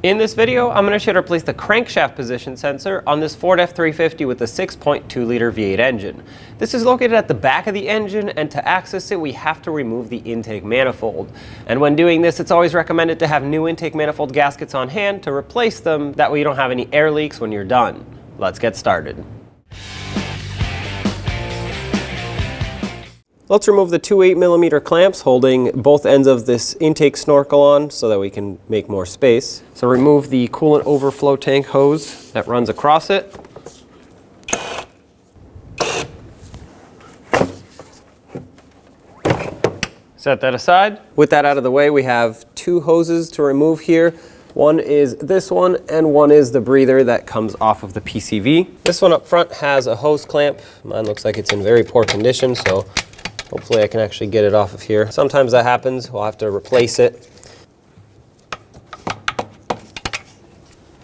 In this video, I'm going to show you how to replace the crankshaft position sensor on this Ford F-350 with the 6.2 liter V8 engine. This is located at the back of the engine, and to access it we have to remove the intake manifold. And when doing this, it's always recommended to have new intake manifold gaskets on hand to replace them, that way you don't have any air leaks when you're done. Let's get started. Let's remove the two 8mm clamps holding both ends of this intake snorkel on so that we can make more space. So remove the coolant overflow tank hose that runs across it. Set that aside. With that out of the way, we have two hoses to remove here. One is this one, and one is the breather that comes off of the PCV. This one up front has a hose clamp. Mine looks like it's in very poor condition, so hopefully I can actually get it off of here. Sometimes that happens, we'll have to replace it.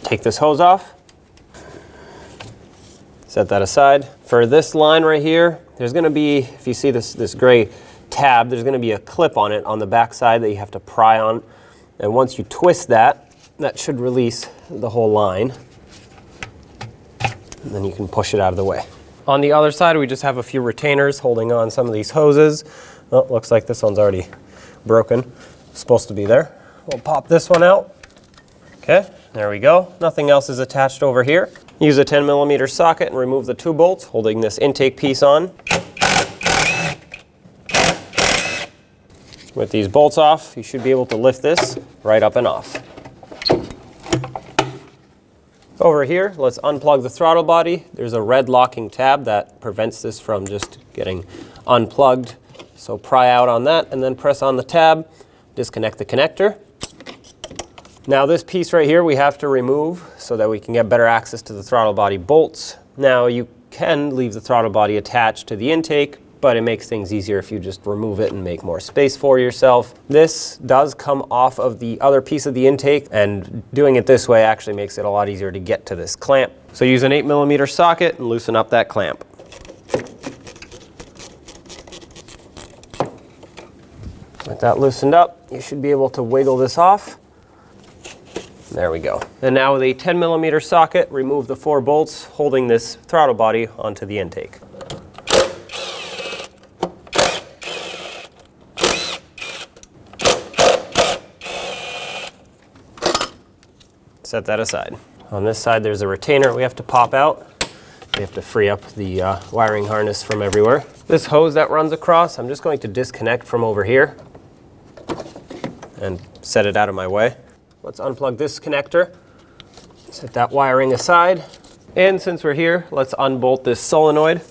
Take this hose off. Set that aside. For this line right here, there's gonna be, if you see this gray tab, there's gonna be a clip on it on the back side that you have to pry on. And once you twist that, that should release the whole line. And then you can push it out of the way. On the other side, we just have a few retainers holding on some of these hoses. Oh, looks like this one's already broken. It's supposed to be there. We'll pop this one out. Okay, there we go. Nothing else is attached over here. Use a 10mm socket and remove the two bolts holding this intake piece on. With these bolts off, you should be able to lift this right up and off. Over here, let's unplug the throttle body. There's a red locking tab that prevents this from just getting unplugged. So pry out on that and then press on the tab, disconnect the connector. Now this piece right here we have to remove so that we can get better access to the throttle body bolts. Now you can leave the throttle body attached to the intake, but it makes things easier if you just remove it and make more space for yourself. This does come off of the other piece of the intake, and doing it this way actually makes it a lot easier to get to this clamp. So use an 8mm socket and loosen up that clamp. With that loosened up, you should be able to wiggle this off. There we go. And now with a 10mm socket, remove the 4 bolts holding this throttle body onto the intake. Set that aside. On this side there's a retainer we have to pop out. We have to free up the wiring harness from everywhere. This hose that runs across, I'm just going to disconnect from over here and set it out of my way. Let's unplug this connector, set that wiring aside, and since we're here, let's unbolt this solenoid.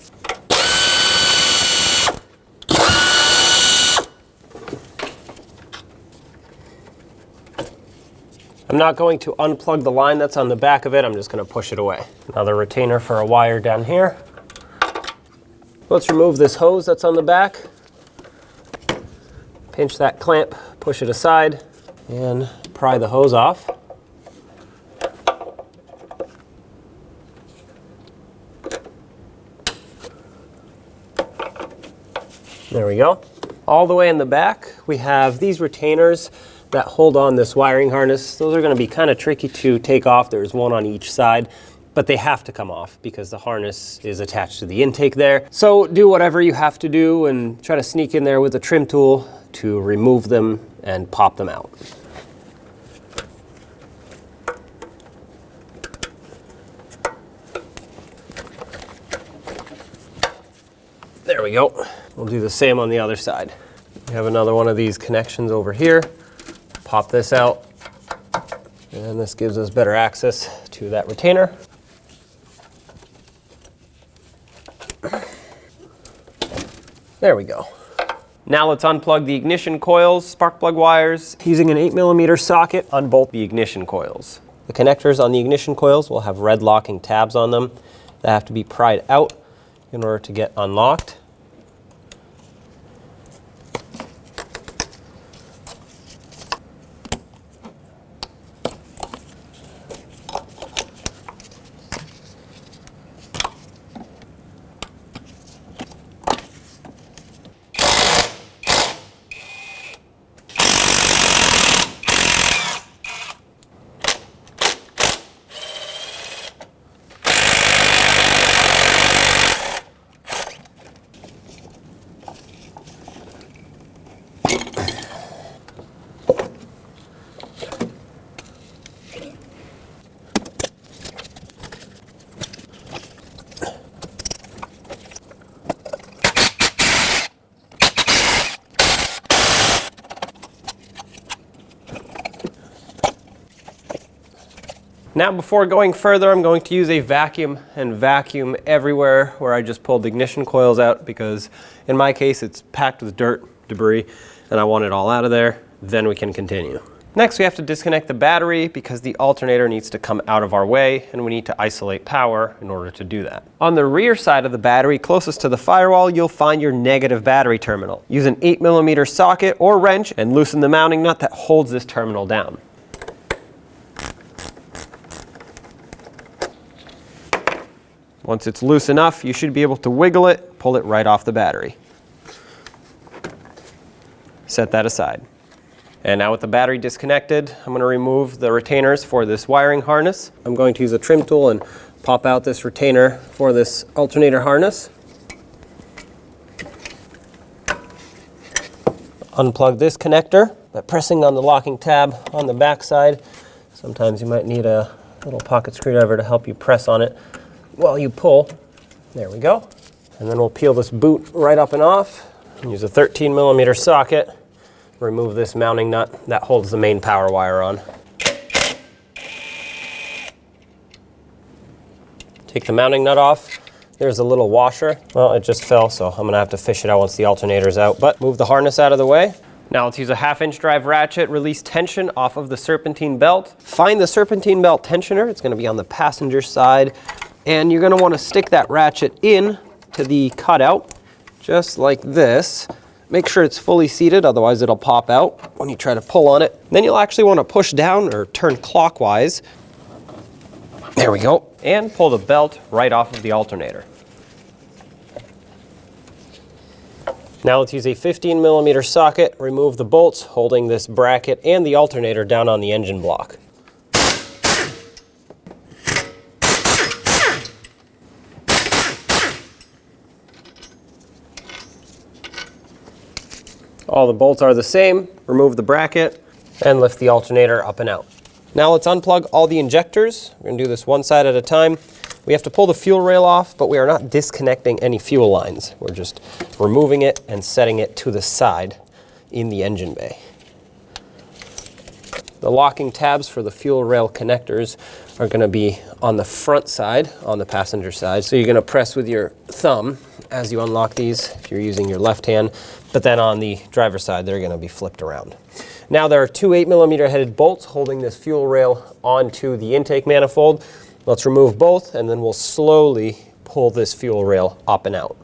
I'm not going to unplug the line that's on the back of it, I'm just going to push it away. Another retainer for a wire down here. Let's remove this hose that's on the back. Pinch that clamp, push it aside, and pry the hose off. There we go. All the way in the back, we have these retainers that hold on this wiring harness. Those are going to be kind of tricky to take off. There's one on each side, but they have to come off because the harness is attached to the intake there. So do whatever you have to do and try to sneak in there with a trim tool to remove them and pop them out. There we go. We'll do the same on the other side. We have another one of these connections over here. Pop this out, and this gives us better access to that retainer. There we go. Now let's unplug the ignition coils, spark plug wires. Using an 8mm socket, unbolt the ignition coils. The connectors on the ignition coils will have red locking tabs on them that have to be pried out in order to get unlocked. Now before going further, I'm going to use a vacuum and vacuum everywhere where I just pulled the ignition coils out, because in my case it's packed with dirt, debris, and I want it all out of there. Then we can continue. Next we have to disconnect the battery because the alternator needs to come out of our way, and we need to isolate power in order to do that. On the rear side of the battery, closest to the firewall, you'll find your negative battery terminal. Use an 8mm socket or wrench and loosen the mounting nut that holds this terminal down. Once it's loose enough, you should be able to wiggle it, pull it right off the battery. Set that aside. And now with the battery disconnected, I'm going to remove the retainers for this wiring harness. I'm going to use a trim tool and pop out this retainer for this alternator harness. Unplug this connector by pressing on the locking tab on the back side. Sometimes you might need a little pocket screwdriver to help you press on it while you pull. There we go. And then we'll peel this boot right up and off. Use a 13mm socket. Remove this mounting nut that holds the main power wire on. Take the mounting nut off. There's a little washer. Well, it just fell, so I'm gonna have to fish it out once the alternator's out, but move the harness out of the way. Now let's use a 1/2" drive ratchet, release tension off of the serpentine belt. Find the serpentine belt tensioner. It's gonna be on the passenger side, and you're gonna wanna stick that ratchet in to the cutout, just like this. Make sure it's fully seated, otherwise it'll pop out when you try to pull on it. Then you'll actually want to push down or turn clockwise. There we go. And pull the belt right off of the alternator. Now let's use a 15mm socket, remove the bolts holding this bracket and the alternator down on the engine block. All the bolts are the same. Remove the bracket and lift the alternator up and out. Now let's unplug all the injectors. We're going to do this one side at a time. We have to pull the fuel rail off, but we are not disconnecting any fuel lines. We're just removing it and setting it to the side in the engine bay. The locking tabs for the fuel rail connectors are going to be on the front side, on the passenger side. So you're going to press with your thumb as you unlock these if you're using your left hand, but then on the driver's side they're going to be flipped around. Now there are two 8mm headed bolts holding this fuel rail onto the intake manifold. Let's remove both and then we'll slowly pull this fuel rail up and out.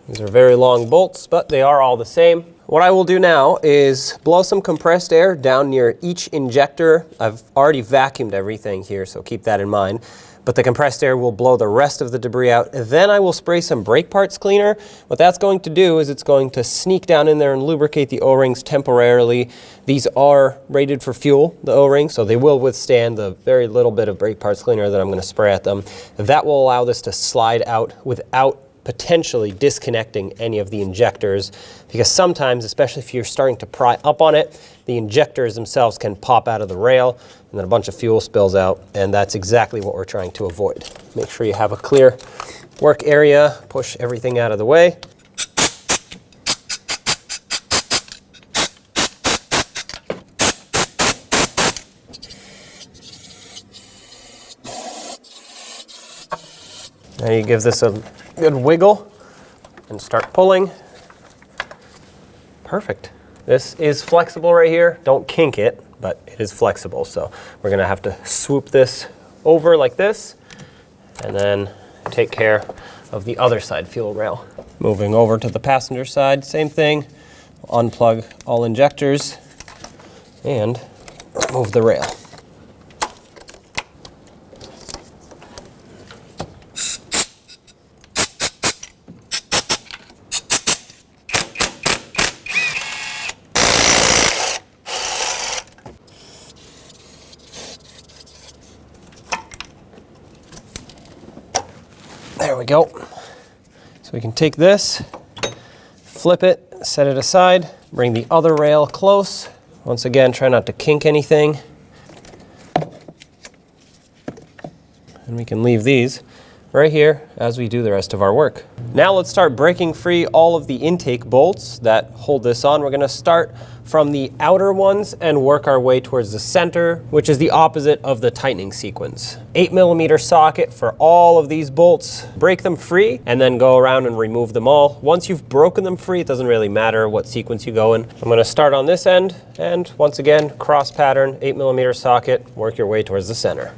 These are very long bolts, but they are all the same. What I will do now is blow some compressed air down near each injector. I've already vacuumed everything here, so keep that in mind. But the compressed air will blow the rest of the debris out. Then I will spray some brake parts cleaner. What that's going to do is it's going to sneak down in there and lubricate the O-rings temporarily. These are rated for fuel, the O-rings, so they will withstand the very little bit of brake parts cleaner that I'm going to spray at them. That will allow this to slide out without potentially disconnecting any of the injectors, because sometimes, especially if you're starting to pry up on it, the injectors themselves can pop out of the rail and then a bunch of fuel spills out, and that's exactly what we're trying to avoid. Make sure you have a clear work area, push everything out of the way. Now you give this a good wiggle and start pulling. Perfect. This is flexible right here. Don't kink it, but it is flexible. So we're gonna have to swoop this over like this and then take care of the other side fuel rail. Moving over to the passenger side, same thing. Unplug all injectors and remove the rail. There we go. So we can take this, flip it, set it aside, bring the other rail close. Once again, try not to kink anything. And we can leave these right here as we do the rest of our work. Now let's start breaking free all of the intake bolts that hold this on. We're going to start from the outer ones and work our way towards the center, which is the opposite of the tightening sequence. 8mm socket for all of these bolts. Break them free and then go around and remove them all. Once you've broken them free, it doesn't really matter what sequence you go in. I'm going to start on this end and once again, cross pattern, 8mm socket, work your way towards the center.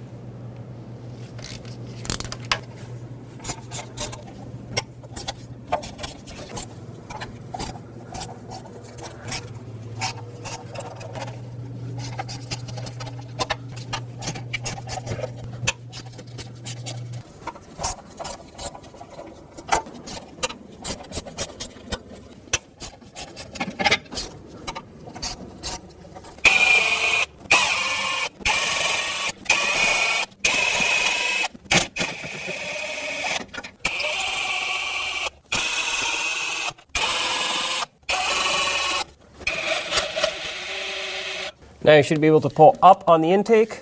Now you should be able to pull up on the intake.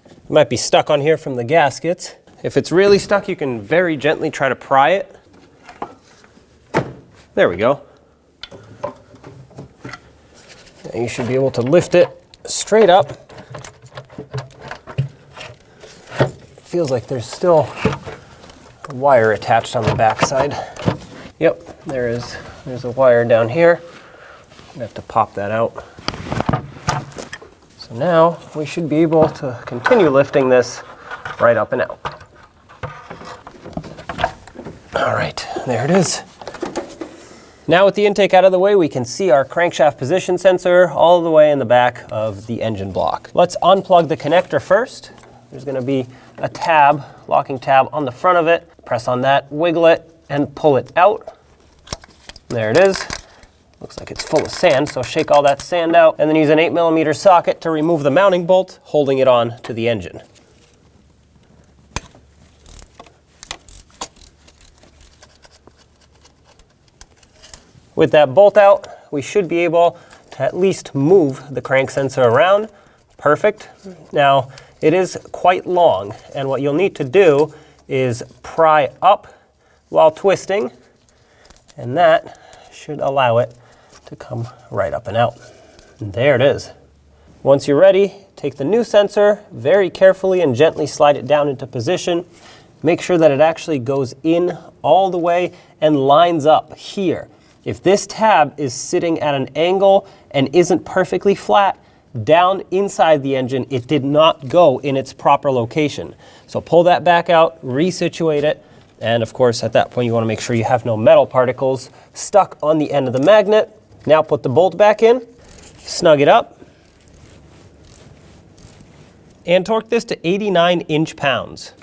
It might be stuck on here from the gaskets. If it's really stuck, you can very gently try to pry it. There we go. And you should be able to lift it straight up. Feels like there's still a wire attached on the backside. Yep, there's a wire down here. I have to pop that out. So now we should be able to continue lifting this right up and out. All right, there it is. Now with the intake out of the way, we can see our crankshaft position sensor all the way in the back of the engine block. Let's unplug the connector first. There's going to be a tab, locking tab on the front of it. Press on that, wiggle it, and pull it out. There it is. Looks like it's full of sand, so shake all that sand out, and then use an 8mm socket to remove the mounting bolt, holding it on to the engine. With that bolt out, we should be able to at least move the crank sensor around. Perfect. Now, it is quite long, and what you'll need to do is pry up while twisting, and that should allow it to come right up and out. And there it is. Once you're ready, take the new sensor, very carefully and gently slide it down into position. Make sure that it actually goes in all the way and lines up here. If this tab is sitting at an angle and isn't perfectly flat, down inside the engine, it did not go in its proper location. So pull that back out, resituate it, and of course at that point you want to make sure you have no metal particles stuck on the end of the magnet. Now put the bolt back in, snug it up, and torque this to 89 inch-pounds.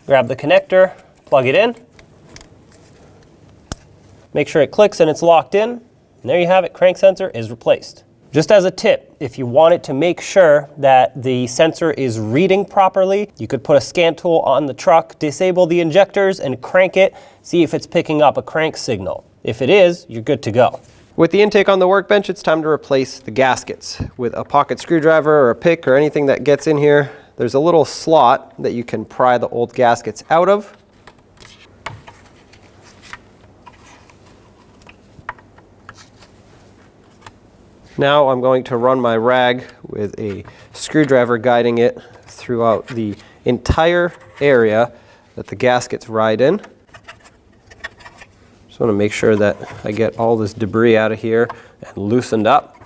Grab the connector, plug it in, make sure it clicks and it's locked in, and there you have it, crank sensor is replaced. Just as a tip, if you wanted to make sure that the sensor is reading properly, you could put a scan tool on the truck, disable the injectors, and crank it, see if it's picking up a crank signal. If it is, you're good to go. With the intake on the workbench, it's time to replace the gaskets. With a pocket screwdriver or a pick or anything that gets in here, there's a little slot that you can pry the old gaskets out of. Now I'm going to run my rag with a screwdriver guiding it throughout the entire area that the gaskets ride in. Just want to make sure that I get all this debris out of here and loosened up.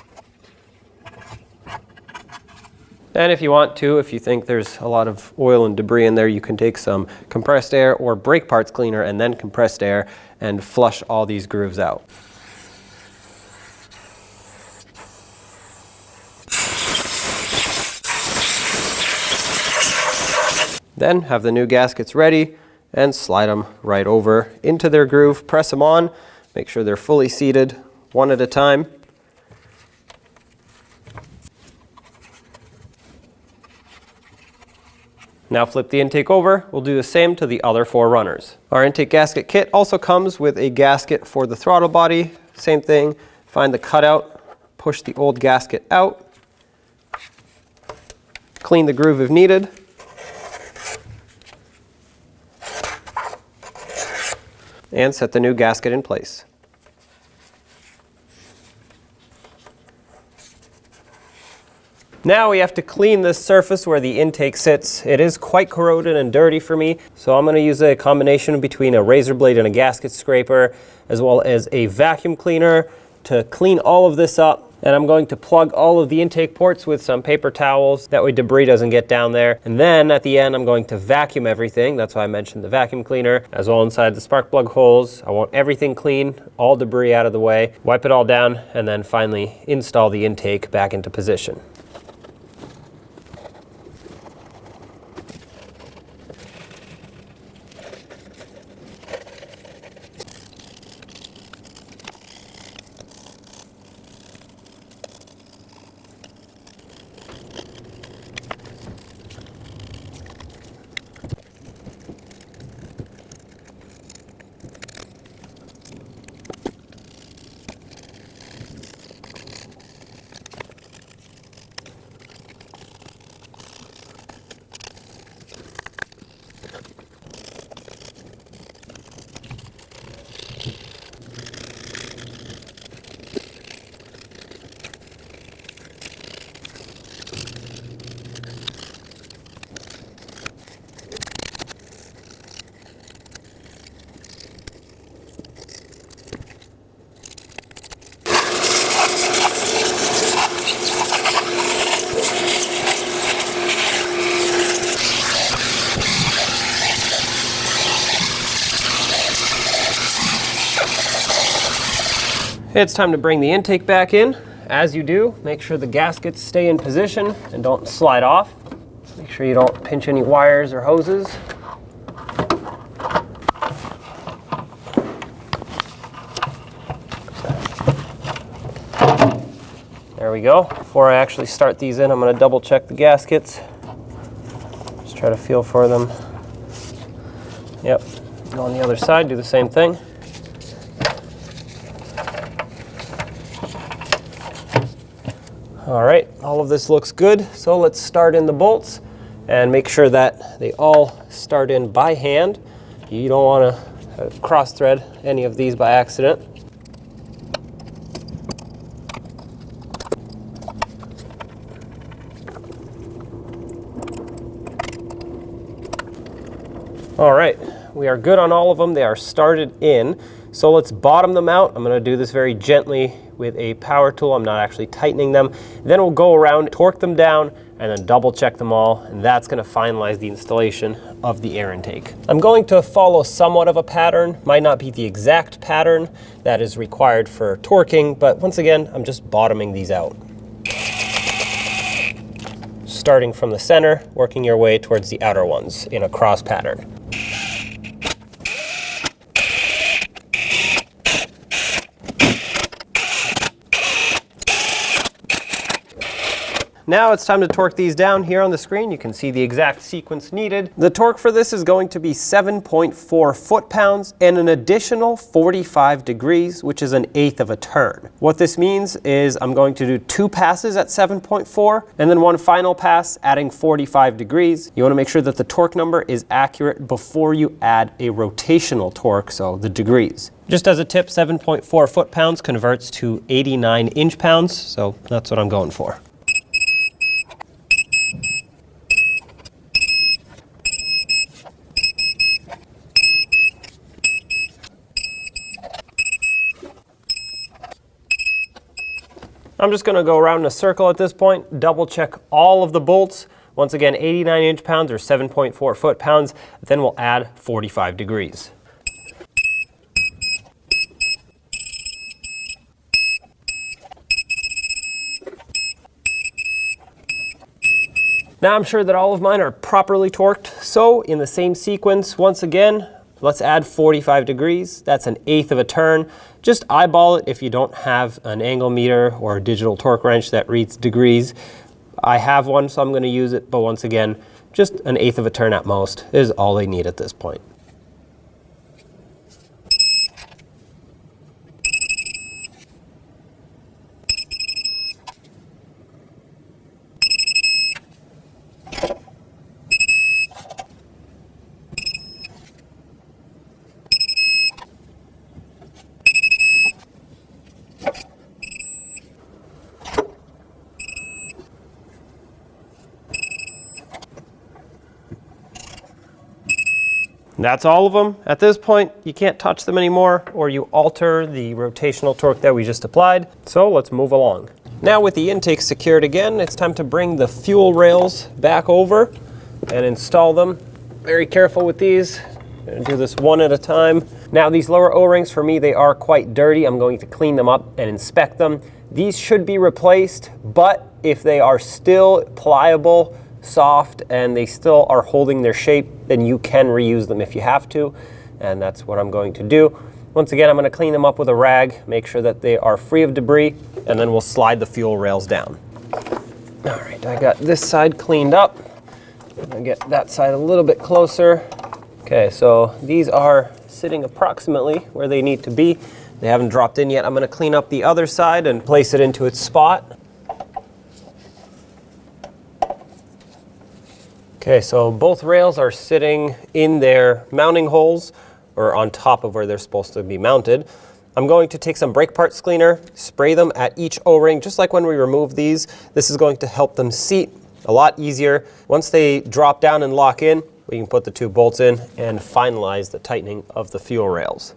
And if you want to, if you think there's a lot of oil and debris in there, you can take some compressed air or brake parts cleaner and then compressed air and flush all these grooves out. Then have the new gaskets ready and slide them right over into their groove. Press them on, make sure they're fully seated, one at a time. Now flip the intake over. We'll do the same to the other 4 runners. Our intake gasket kit also comes with a gasket for the throttle body. Same thing, find the cutout, push the old gasket out. Clean the groove if needed. And set the new gasket in place. Now we have to clean this surface where the intake sits. It is quite corroded and dirty for me, so I'm going to use a combination between a razor blade and a gasket scraper, as well as a vacuum cleaner to clean all of this up. And I'm going to plug all of the intake ports with some paper towels, that way debris doesn't get down there. And then at the end, I'm going to vacuum everything. That's why I mentioned the vacuum cleaner, as well inside the spark plug holes. I want everything clean, all debris out of the way, wipe it all down, and then finally install the intake back into position. It's time to bring the intake back in. As you do, make sure the gaskets stay in position and don't slide off. Make sure you don't pinch any wires or hoses. There we go. Before I actually start these in, I'm going to double check the gaskets. Just try to feel for them. Yep. Go on the other side, do the same thing. All right, all of this looks good. So let's start in the bolts and make sure that they all start in by hand. You don't want to cross thread any of these by accident. All right, we are good on all of them. They are started in. So let's bottom them out. I'm going to do this very gently with a power tool. I'm not actually tightening them. Then we'll go around, torque them down, and then double check them all. And that's going to finalize the installation of the air intake. I'm going to follow somewhat of a pattern. Might not be the exact pattern that is required for torquing, but once again, I'm just bottoming these out. Starting from the center, working your way towards the outer ones in a cross pattern. Now it's time to torque these down. Here on the screen you can see the exact sequence needed. The torque for this is going to be 7.4 foot-pounds and an additional 45 degrees, which is an eighth of a turn. What this means is I'm going to do 2 passes at 7.4 and then 1 final pass adding 45 degrees. You want to make sure that the torque number is accurate before you add a rotational torque, so the degrees. Just as a tip, 7.4 foot-pounds converts to 89 inch-pounds, so that's what I'm going for. I'm just going to go around in a circle at this point, double check all of the bolts. Once again, 89 inch-pounds or 7.4 foot-pounds. Then we'll add 45 degrees. Now I'm sure that all of mine are properly torqued. So in the same sequence, once again, let's add 45 degrees. That's an eighth of a turn. Just eyeball it if you don't have an angle meter or a digital torque wrench that reads degrees. I have one, so I'm going to use it, but once again, just an eighth of a turn at most is all they need at this point. That's all of them. At this point, you can't touch them anymore, or you alter the rotational torque that we just applied. So let's move along. Now with the intake secured again, it's time to bring the fuel rails back over and install them. Very careful with these. I'm gonna do this one at a time. Now these lower O-rings, for me, they are quite dirty. I'm going to clean them up and inspect them. These should be replaced, but if they are still pliable, soft, and they still are holding their shape, then you can reuse them if you have to, and that's what I'm going to do. Once again, I'm going to clean them up with a rag, make sure that they are free of debris, and then we'll slide the fuel rails down. All right, I got this side cleaned up. I'll get that side a little bit closer. Okay, so these are sitting approximately where they need to be. They haven't dropped in yet. I'm going to clean up the other side and place it into its spot. Okay, so both rails are sitting in their mounting holes, or on top of where they're supposed to be mounted. I'm going to take some brake parts cleaner, spray them at each O-ring, just like when we remove these. This is going to help them seat a lot easier. Once they drop down and lock in, we can put the 2 bolts in and finalize the tightening of the fuel rails.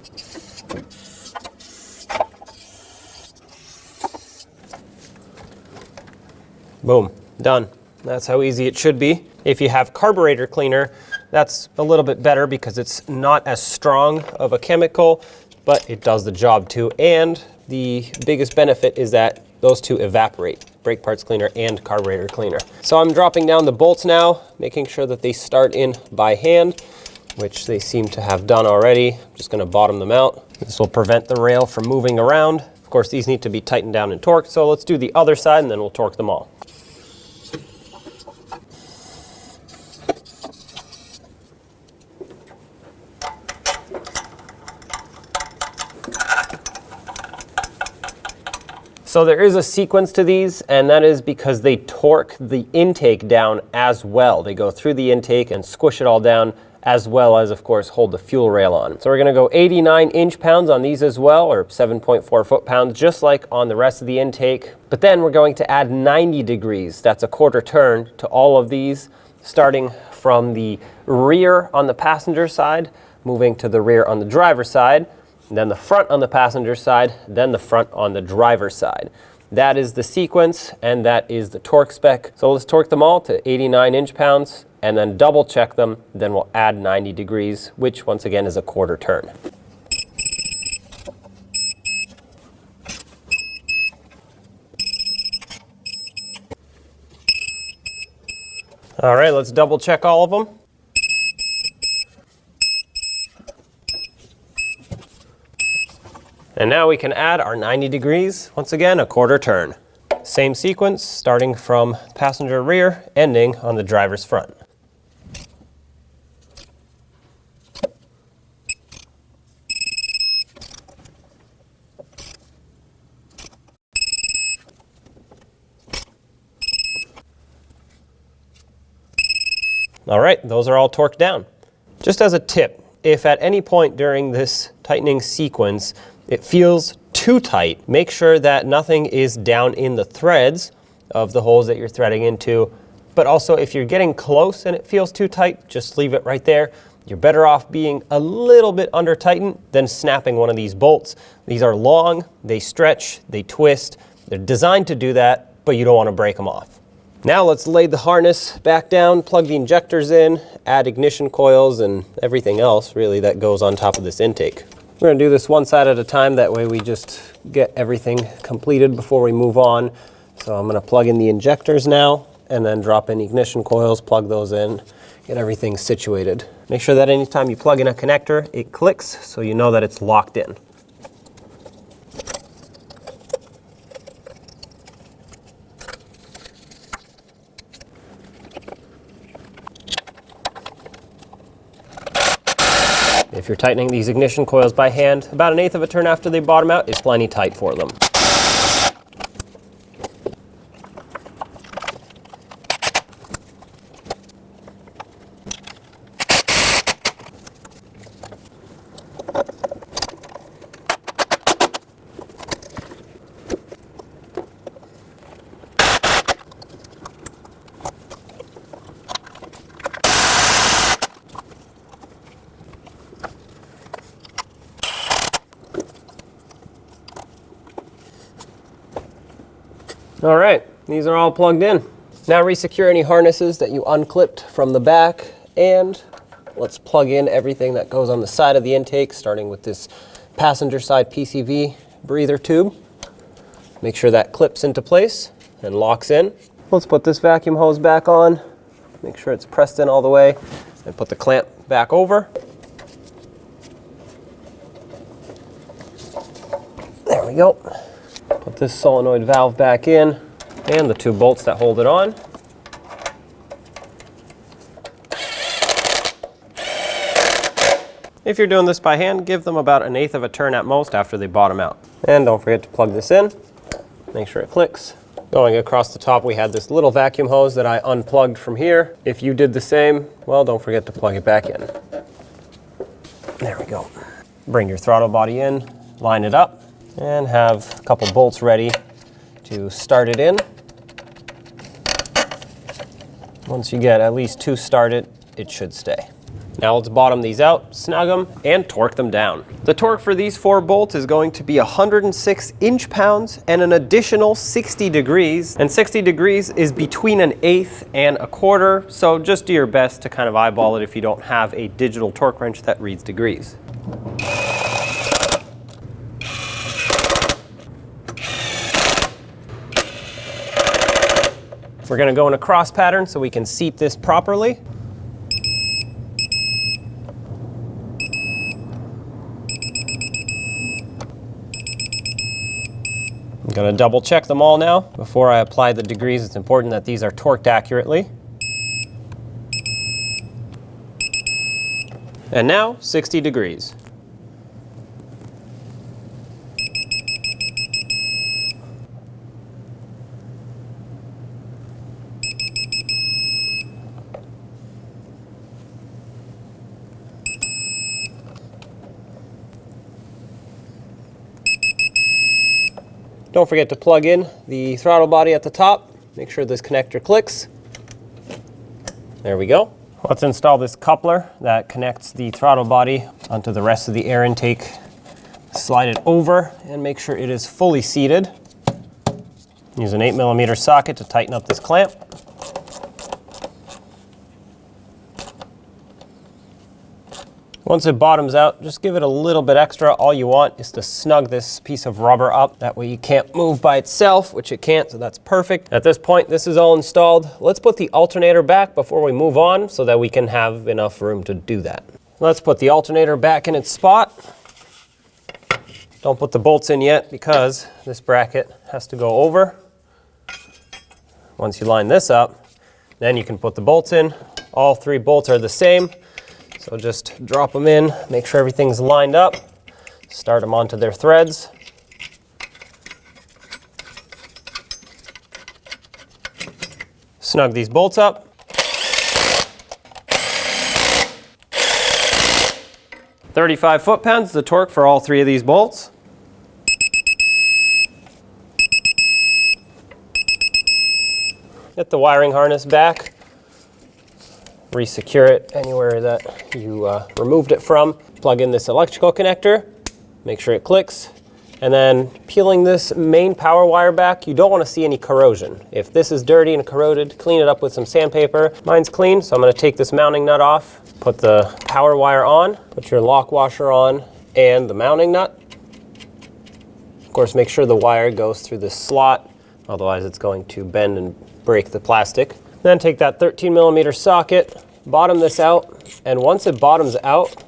Boom, done. That's how easy it should be. If you have carburetor cleaner, that's a little bit better because it's not as strong of a chemical, but it does the job too. And the biggest benefit is that those two evaporate, brake parts cleaner and carburetor cleaner. So I'm dropping down the bolts now, making sure that they start in by hand, which they seem to have done already. I'm just going to bottom them out. This will prevent the rail from moving around. Of course, these need to be tightened down and torqued, so let's do the other side and then we'll torque them all. So there is a sequence to these, and that is because they torque the intake down as well. They go through the intake and squish it all down, as well as, of course, hold the fuel rail on. So we're going to go 89 inch-pounds on these as well, or 7.4 foot-pounds, just like on the rest of the intake. But then we're going to add 90 degrees, that's a quarter turn, to all of these, starting from the rear on the passenger side, moving to the rear on the driver's side, then the front on the passenger side, then the front on the driver's side. That is the sequence, and that is the torque spec. So let's torque them all to 89 inch-pounds, and then double check them. Then we'll add 90 degrees, which once again is a quarter turn. All right, let's double check all of them. And now we can add our 90 degrees, once again, a quarter turn. Same sequence, starting from passenger rear, ending on the driver's front. All right, those are all torqued down. Just as a tip, if at any point during this tightening sequence it feels too tight, make sure that nothing is down in the threads of the holes that you're threading into. But also, if you're getting close and it feels too tight, just leave it right there. You're better off being a little bit under tightened than snapping one of these bolts. These are long, they stretch, they twist. They're designed to do that, but you don't want to break them off. Now let's lay the harness back down, plug the injectors in, add ignition coils and everything else really that goes on top of this intake. We're going to do this one side at a time, that way we just get everything completed before we move on. So I'm going to plug in the injectors now and then drop in ignition coils, plug those in, get everything situated. Make sure that anytime you plug in a connector, it clicks so you know that it's locked in. If you're tightening these ignition coils by hand, about 1/8 of a turn after they bottom out is plenty tight for them. All right, these are all plugged in. Now resecure any harnesses that you unclipped from the back, and let's plug in everything that goes on the side of the intake, starting with this passenger side PCV breather tube. Make sure that clips into place and locks in. Let's put this vacuum hose back on. Make sure it's pressed in all the way, and put the clamp back over. There we go. Put this solenoid valve back in, and the two bolts that hold it on. If you're doing this by hand, give them about 1/8 of a turn at most after they bottom out. And don't forget to plug this in. Make sure it clicks. Going across the top, we had this little vacuum hose that I unplugged from here. If you did the same, well, don't forget to plug it back in. There we go. Bring your throttle body in, line it up, and have a couple bolts ready to start it in. Once you get at least 2 started, it should stay. Now let's bottom these out, snug them, and torque them down. The torque for these 4 bolts is going to be 106 inch-pounds and an additional 60 degrees. And 60 degrees is between 1/8 and 1/4, so just do your best to kind of eyeball it if you don't have a digital torque wrench that reads degrees. We're going to go in a cross pattern so we can seat this properly. I'm going to double check them all now. Before I apply the degrees, it's important that these are torqued accurately. And now, 60 degrees. Don't forget to plug in the throttle body at the top. Make sure this connector clicks. There we go. Let's install this coupler that connects the throttle body onto the rest of the air intake. Slide it over and make sure it is fully seated. Use an 8mm socket to tighten up this clamp. Once it bottoms out, just give it a little bit extra. All you want is to snug this piece of rubber up. That way you can't move by itself, which it can't, so that's perfect. At this point, this is all installed. Let's put the alternator back before we move on so that we can have enough room to do that. Let's put the alternator back in its spot. Don't put the bolts in yet because this bracket has to go over. Once you line this up, then you can put the bolts in. All 3 bolts are the same. So just drop them in, make sure everything's lined up, start them onto their threads. Snug these bolts up. "35 foot-pounds is the torque for all 3 of these bolts. Get the wiring harness back. Resecure it anywhere that you removed it from. Plug in this electrical connector, make sure it clicks, and then peeling this main power wire back, you don't want to see any corrosion. If this is dirty and corroded, clean it up with some sandpaper. Mine's clean, so I'm going to take this mounting nut off, put the power wire on, put your lock washer on, and the mounting nut. Of course, make sure the wire goes through this slot, otherwise it's going to bend and break the plastic. Then take that 13mm socket, bottom this out, and once it bottoms out,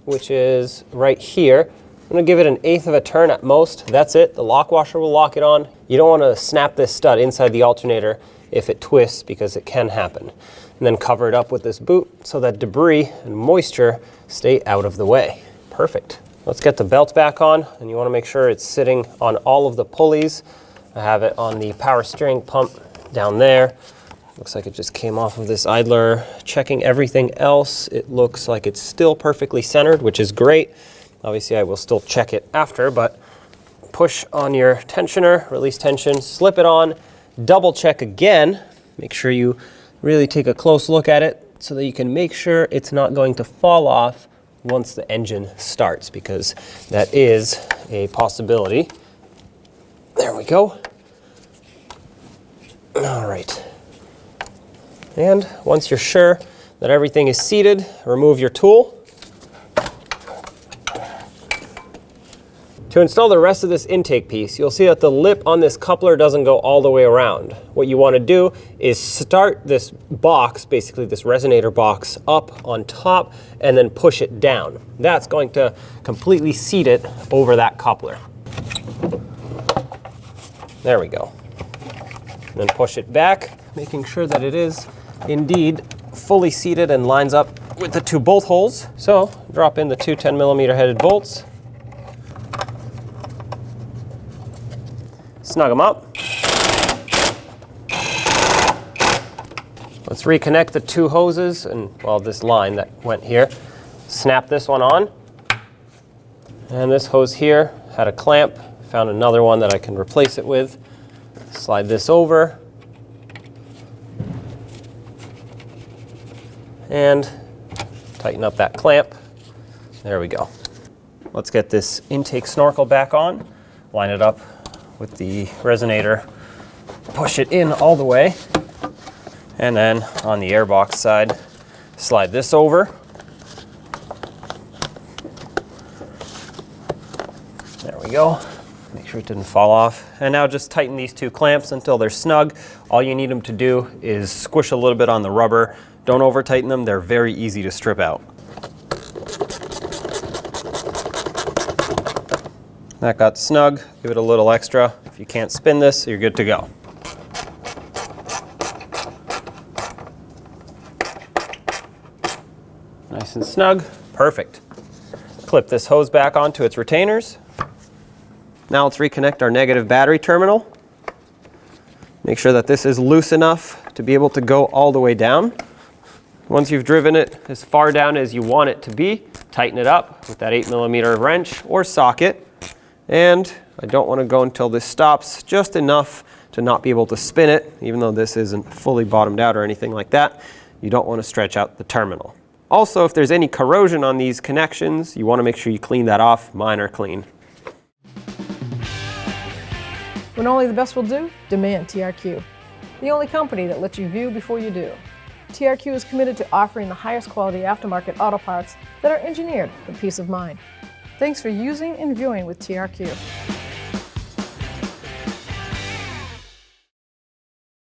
which is right here, I'm going to give it 1/8 of a turn at most. That's it. The lock washer will lock it on. You don't want to snap this stud inside the alternator if it twists, because it can happen. And then cover it up with this boot so that debris and moisture stay out of the way. Perfect. Let's get the belt back on, and you want to make sure it's sitting on all of the pulleys. I have it on the power steering pump down there. Looks like it just came off of this idler. Checking everything else, it looks like it's still perfectly centered, which is great. Obviously, I will still check it after, but push on your tensioner, release tension, slip it on, double check again. Make sure you really take a close look at it so that you can make sure it's not going to fall off once the engine starts, because that is a possibility. There we go. All right. And once you're sure that everything is seated, remove your tool. To install the rest of this intake piece, you'll see that the lip on this coupler doesn't go all the way around. What you want to do is start this box, basically this resonator box, up on top and then push it down. That's going to completely seat it over that coupler. There we go. And then push it back, making sure that it is indeed fully seated and lines up with the two bolt holes. So drop in the two 10mm headed bolts. Snug them up. Let's reconnect the two hoses and, well, this line that went here. Snap this one on. And this hose here had a clamp. Found another one that I can replace it with. Slide this over. And tighten up that clamp. There we go. Let's get this intake snorkel back on. Line it up with the resonator, push it in all the way, and then on the airbox side, slide this over. There we go. Make sure it didn't fall off. And now just tighten these two clamps until they're snug. All you need them to do is squish a little bit on the rubber. Don't over tighten them, they're very easy to strip out. That got snug, give it a little extra. If you can't spin this, you're good to go. Nice and snug, perfect. Clip this hose back onto its retainers. Now let's reconnect our negative battery terminal. Make sure that this is loose enough to be able to go all the way down. Once you've driven it as far down as you want it to be, tighten it up with that 8mm wrench or socket. And I don't want to go until this stops just enough to not be able to spin it, even though this isn't fully bottomed out or anything like that. You don't want to stretch out the terminal. Also, if there's any corrosion on these connections, you want to make sure you clean that off. Mine are clean. When only the best will do, demand TRQ. The only company that lets you view before you do. TRQ is committed to offering the highest quality aftermarket auto parts that are engineered for peace of mind. Thanks for using and viewing with TRQ.